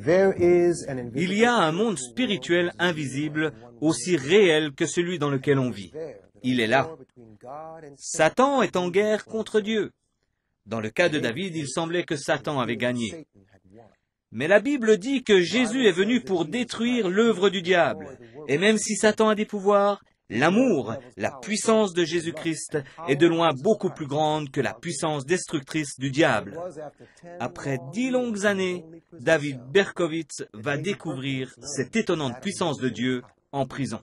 Il y a un monde spirituel invisible, aussi réel que celui dans lequel on vit. Il est là. Satan est en guerre contre Dieu. Dans le cas de David, il semblait que Satan avait gagné. Mais la Bible dit que Jésus est venu pour détruire l'œuvre du diable. Et même si Satan a des pouvoirs, l'amour, la puissance de Jésus-Christ est de loin beaucoup plus grande que la puissance destructrice du diable. Après 10 longues années, David Berkowitz va découvrir cette étonnante puissance de Dieu en prison.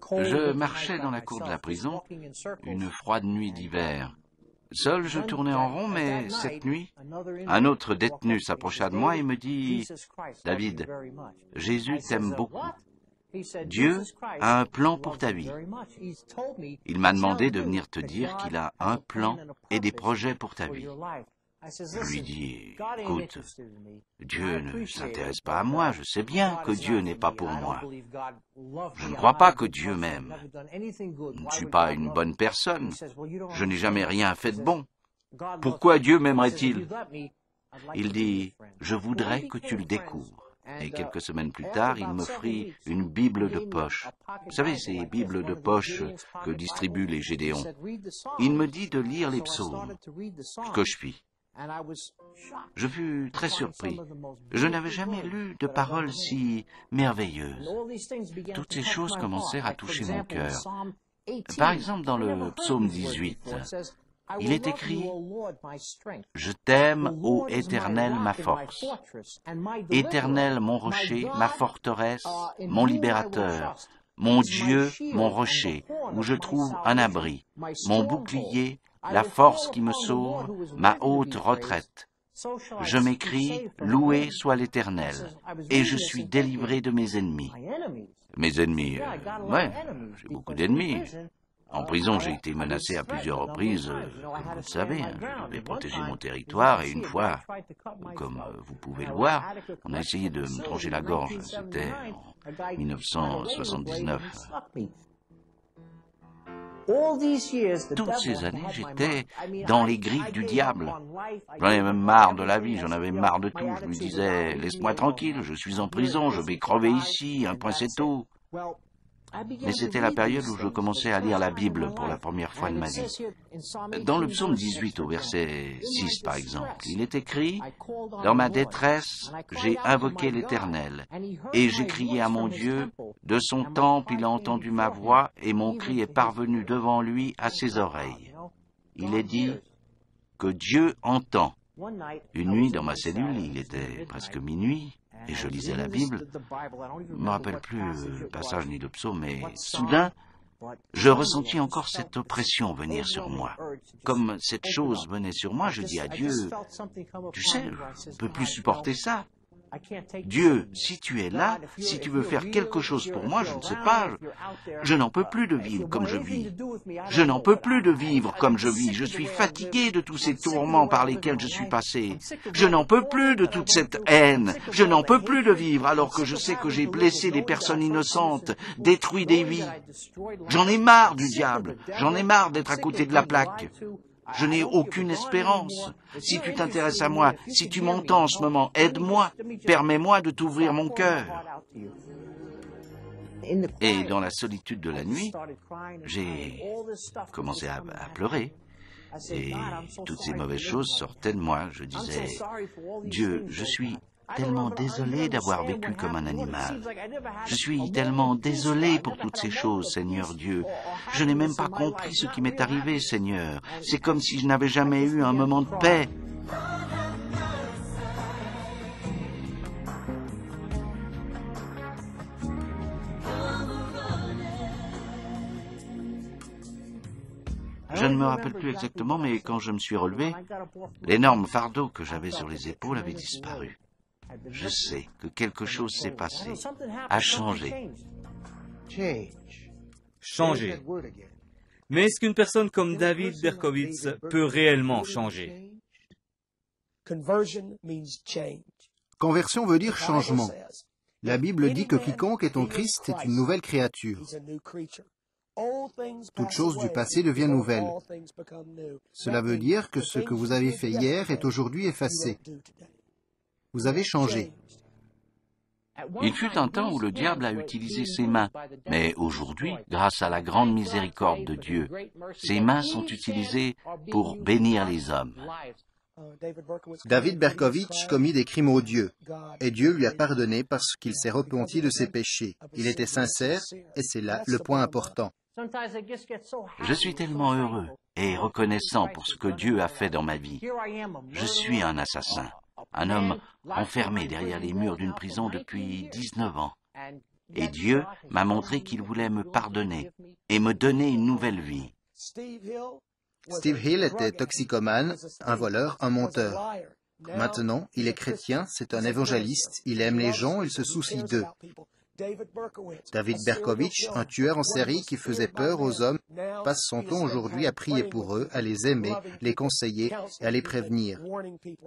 Je marchais dans la cour de la prison, une froide nuit d'hiver. Seul, je tournais en rond, mais cette nuit, un autre détenu s'approcha de moi et me dit « David, Jésus t'aime beaucoup. Dieu a un plan pour ta vie. Il m'a demandé de venir te dire qu'il a un plan et des projets pour ta vie. » Je lui dis « Écoute, Dieu ne s'intéresse pas à moi, je sais bien que Dieu n'est pas pour moi. Je ne crois pas que Dieu m'aime. Je ne suis pas une bonne personne. Je n'ai jamais rien fait de bon. Pourquoi Dieu m'aimerait-il » Il dit « Je voudrais que tu le découvres. » Et quelques semaines plus tard, il m'offrit une Bible de poche. Vous savez, ces Bibles de poche que distribuent les Gédéons. Il me dit de lire les psaumes, ce que je fis. Je fus très surpris. Je n'avais jamais lu de paroles si merveilleuses. Toutes ces choses commencèrent à toucher mon cœur. Par exemple, dans le psaume 18, il est écrit « Je t'aime, ô Éternel, ma force. Éternel, mon rocher, ma forteresse, mon libérateur, mon Dieu, mon rocher, où je trouve un abri, mon bouclier, la force qui me sauve, ma haute retraite. Je m'écrie, loué soit l'Éternel, et je suis délivré de mes ennemis. » Mes ennemis, j'ai beaucoup d'ennemis. En prison, j'ai été menacé à plusieurs reprises, comme vous le savez. Je devais protéger mon territoire, et une fois, comme vous pouvez le voir, on a essayé de me trancher la gorge. C'était en 1979. Toutes ces années, j'étais dans les griffes du diable. J'en avais même marre de la vie, j'en avais marre de tout. Je me disais, laisse-moi tranquille, je suis en prison, je vais crever ici, un point c'est tout. Mais c'était la période où je commençais à lire la Bible pour la première fois de ma vie. Dans le psaume 18, au verset 6 par exemple, il est écrit « Dans ma détresse, j'ai invoqué l'Éternel, et j'ai crié à mon Dieu, de son temple il a entendu ma voix, et mon cri est parvenu devant lui à ses oreilles. » Il est dit que Dieu entend. Une nuit, dans ma cellule, il était presque minuit, et je lisais la Bible. Je ne me rappelle plus le passage ni le psaume, mais soudain, je ressentis encore cette oppression venir sur moi. Comme cette chose venait sur moi, je dis à Dieu, « Tu sais, je ne peux plus supporter ça. Dieu, si tu es là, si tu veux faire quelque chose pour moi, je ne sais pas, je n'en peux plus de vivre comme je vis. Je n'en peux plus de vivre comme je vis. Je suis fatigué de tous ces tourments par lesquels je suis passé. Je n'en peux plus de toute cette haine. Je n'en peux plus de vivre alors que je sais que j'ai blessé des personnes innocentes, détruit des vies. J'en ai marre du diable. J'en ai marre d'être à côté de la plaque. Je n'ai aucune espérance. Si tu t'intéresses à moi, si tu m'entends en ce moment, aide-moi, permets-moi de t'ouvrir mon cœur. » Et dans la solitude de la nuit, j'ai commencé à pleurer. Et toutes ces mauvaises choses sortaient de moi. Je disais, « Dieu, je suis tellement désolé d'avoir vécu comme un animal. Je suis tellement désolé pour toutes ces choses, Seigneur Dieu. Je n'ai même pas compris ce qui m'est arrivé, Seigneur. C'est comme si je n'avais jamais eu un moment de paix. » Je ne me rappelle plus exactement, mais quand je me suis relevé, l'énorme fardeau que j'avais sur les épaules avait disparu. Je sais que quelque chose s'est passé, a changé. Changer. Mais est-ce qu'une personne comme David Berkowitz peut réellement changer? Conversion veut dire changement. La Bible dit que quiconque est en Christ est une nouvelle créature. Toute chose du passé devient nouvelle. Cela veut dire que ce que vous avez fait hier est aujourd'hui effacé. Vous avez changé. Il fut un temps où le diable a utilisé ses mains, mais aujourd'hui, grâce à la grande miséricorde de Dieu, ses mains sont utilisées pour bénir les hommes. David Berkowitz commit des crimes odieux, et Dieu lui a pardonné parce qu'il s'est repenti de ses péchés. Il était sincère, et c'est là le point important. Je suis tellement heureux et reconnaissant pour ce que Dieu a fait dans ma vie. Je suis un assassin, un homme enfermé derrière les murs d'une prison depuis 19 ans. Et Dieu m'a montré qu'il voulait me pardonner et me donner une nouvelle vie. Steve Hill était toxicomane, un voleur, un menteur. Maintenant, il est chrétien, c'est un évangéliste, il aime les gens, il se soucie d'eux. David Berkowitz, un tueur en série qui faisait peur aux hommes, passe son temps aujourd'hui à prier pour eux, à les aimer, les conseiller et à les prévenir.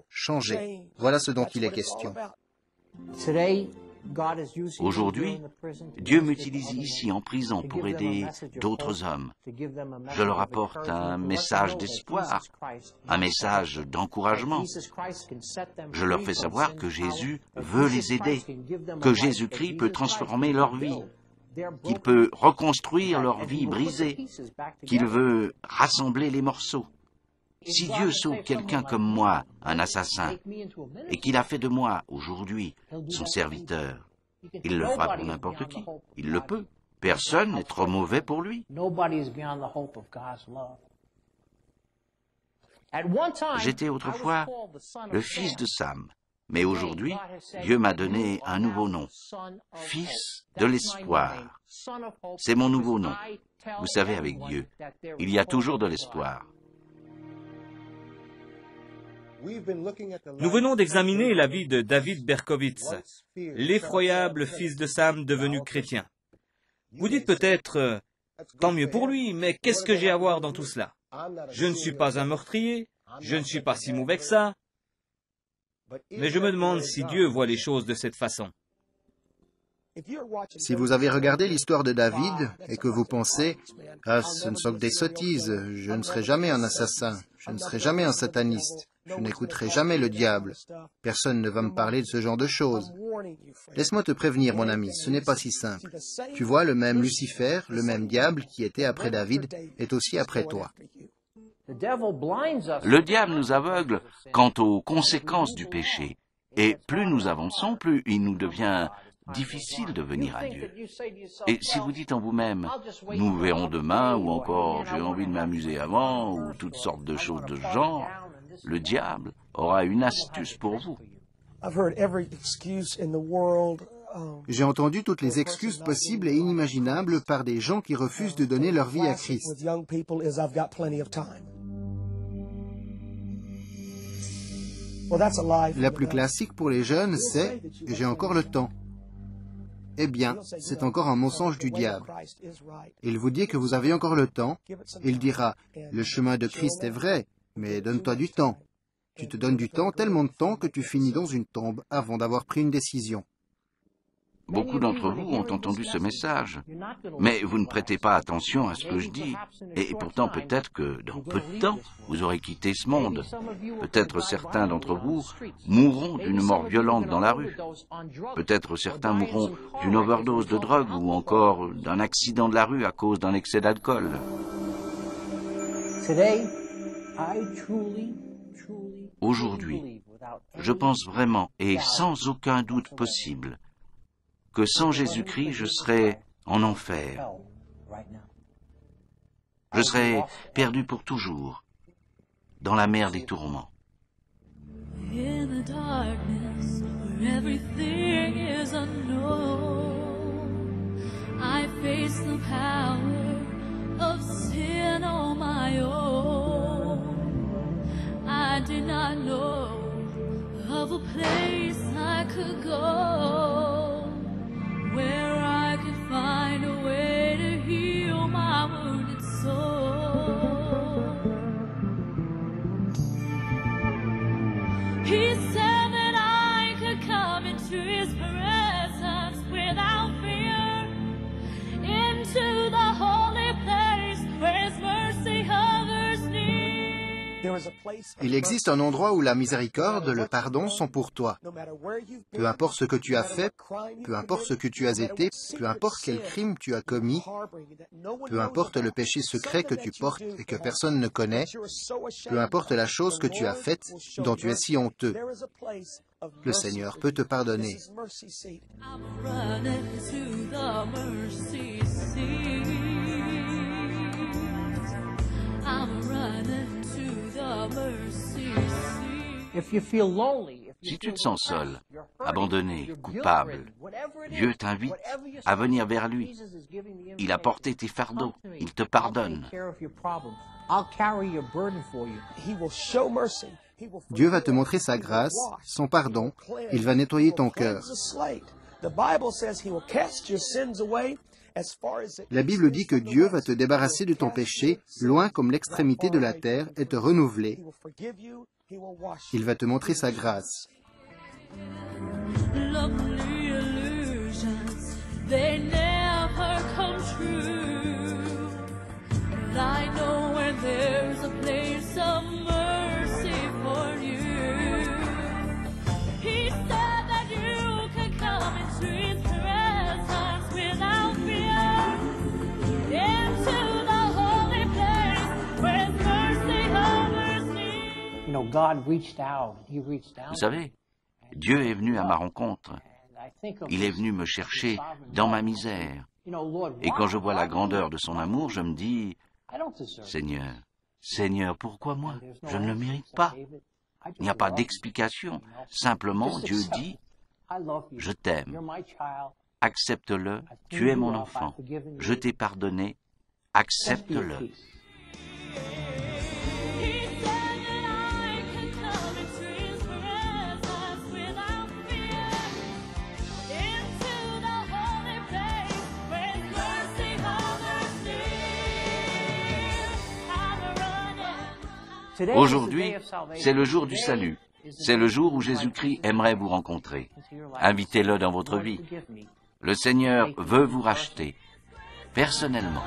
Changer, voilà ce dont il est question. Aujourd'hui, Dieu m'utilise ici en prison pour aider d'autres hommes. Je leur apporte un message d'espoir, un message d'encouragement. Je leur fais savoir que Jésus veut les aider, que Jésus-Christ peut transformer leur vie, qu'il peut reconstruire leur vie brisée, qu'il veut rassembler les morceaux. Si Dieu sauve quelqu'un comme moi, un assassin, et qu'il a fait de moi, aujourd'hui, son serviteur, il le fera pour n'importe qui. Il le peut. Personne n'est trop mauvais pour lui. J'étais autrefois le fils de Sam, mais aujourd'hui, Dieu m'a donné un nouveau nom, fils de l'espoir. C'est mon nouveau nom. Vous savez, avec Dieu, il y a toujours de l'espoir. Nous venons d'examiner la vie de David Berkowitz, l'effroyable fils de Sam devenu chrétien. Vous dites peut-être, tant mieux pour lui, mais qu'est-ce que j'ai à voir dans tout cela? Je ne suis pas un meurtrier, je ne suis pas si mauvais que ça. Mais je me demande si Dieu voit les choses de cette façon. Si vous avez regardé l'histoire de David et que vous pensez « Ah, ce ne sont que des sottises, je ne serai jamais un assassin, je ne serai jamais un sataniste, je n'écouterai jamais le diable, personne ne va me parler de ce genre de choses. » Laisse-moi te prévenir, mon ami, ce n'est pas si simple. Tu vois, le même Lucifer, le même diable qui était après David, est aussi après toi. Le diable nous aveugle quant aux conséquences du péché. Et plus nous avançons, plus il nous devient difficile de venir à Dieu. Et si vous dites en vous-même, nous verrons demain, ou encore j'ai envie de m'amuser avant, ou toutes sortes de choses de ce genre, le diable aura une astuce pour vous. J'ai entendu toutes les excuses possibles et inimaginables par des gens qui refusent de donner leur vie à Christ. La plus classique pour les jeunes, c'est « j'ai encore le temps ». Eh bien, c'est encore un mensonge du diable. Il vous dit que vous avez encore le temps. Il dira « le chemin de Christ est vrai, mais donne-toi du temps ». Tu te donnes du temps, tellement de temps que tu finis dans une tombe avant d'avoir pris une décision. Beaucoup d'entre vous ont entendu ce message, mais vous ne prêtez pas attention à ce que je dis. Et pourtant, peut-être que dans peu de temps, vous aurez quitté ce monde. Peut-être certains d'entre vous mourront d'une mort violente dans la rue. Peut-être certains mourront d'une overdose de drogue ou encore d'un accident de la rue à cause d'un excès d'alcool. Aujourd'hui, je pense vraiment et sans aucun doute possible que sans Jésus-Christ, je serais en enfer. Je serais perdu pour toujours, dans la mer des tourments. In the darkness, where everything is unknown, I face the power of sin on my own. I did not know of a place I could go, where I could find a way to heal my wounded soul. He said that I could come into His presence without fear, into the holy place Il existe un endroit où la miséricorde, le pardon sont pour toi. Peu importe ce que tu as fait, peu importe ce que tu as été, peu importe quel crime tu as commis, peu importe le péché secret que tu portes et que personne ne connaît, peu importe la chose que tu as faite dont tu es si honteux, le Seigneur peut te pardonner. Si tu te sens seul, abandonné, coupable, Dieu t'invite à venir vers lui. Il a porté tes fardeaux, il te pardonne. Dieu va te montrer sa grâce, son pardon, il va nettoyer ton cœur. La Bible dit que Dieu va te débarrasser de ton péché, loin comme l'extrémité de la terre, et te renouveler. Il va te montrer sa grâce. Vous savez, Dieu est venu à ma rencontre. Il est venu me chercher dans ma misère. Et quand je vois la grandeur de son amour, je me dis, Seigneur, Seigneur, pourquoi moi? Je ne le mérite pas. Il n'y a pas d'explication. Simplement, Dieu dit, je t'aime. Accepte-le, tu es mon enfant. Je t'ai pardonné, accepte-le. Aujourd'hui, c'est le jour du salut. C'est le jour où Jésus-Christ aimerait vous rencontrer. Invitez-le dans votre vie. Le Seigneur veut vous racheter, personnellement.